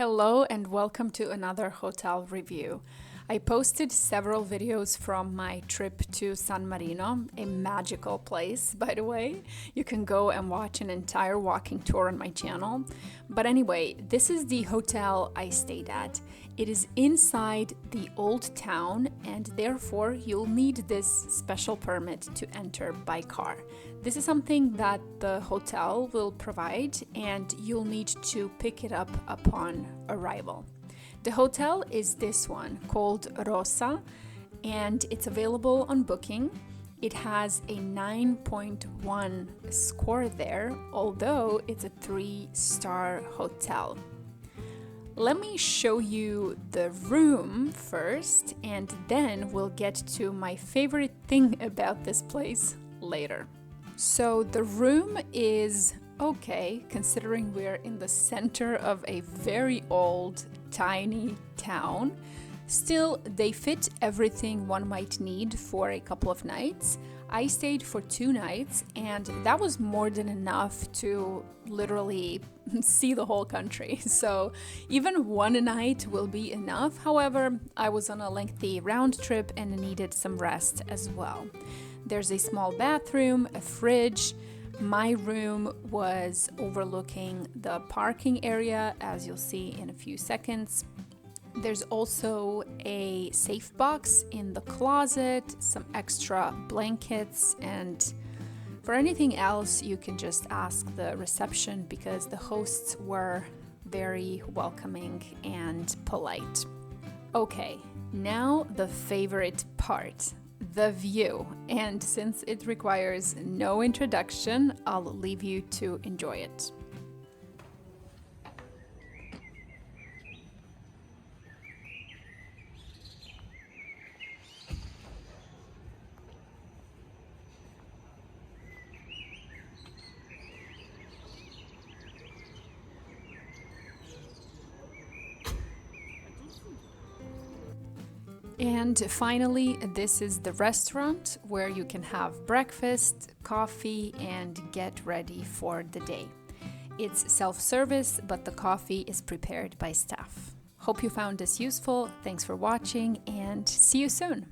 Hello and welcome to another hotel review. I posted several videos from my trip to San Marino, a magical place, by the way. You can go and watch an entire walking tour on my channel. But anyway, this is the hotel I stayed at. It is inside the old town and therefore you'll need this special permit to enter by car. This is something that the hotel will provide and you'll need to pick it up upon arrival. The hotel is this one called Rosa and it's available on booking. It has a 9.1 score there, although it's a 3-star hotel. Let me show you the room first and then we'll get to my favorite thing about this place later. So the room is okay, considering we're in the center of a very old, tiny town. Still, they fit everything one might need for a couple of nights. I stayed for 2 nights and that was more than enough to literally see the whole country. So even 1 night will be enough. However, I was on a lengthy round trip and needed some rest as well. There's a small bathroom, a fridge. My room was overlooking the parking area, as you'll see in a few seconds. There's also a safe box in the closet, some extra blankets, and for anything else, you can just ask the reception because the hosts were very welcoming and polite. Okay, now the favorite part. The view, and since it requires no introduction, I'll leave you to enjoy it. And finally, this is the restaurant where you can have breakfast, coffee, and get ready for the day. It's self-service, but the coffee is prepared by staff. Hope you found this useful. Thanks for watching and see you soon.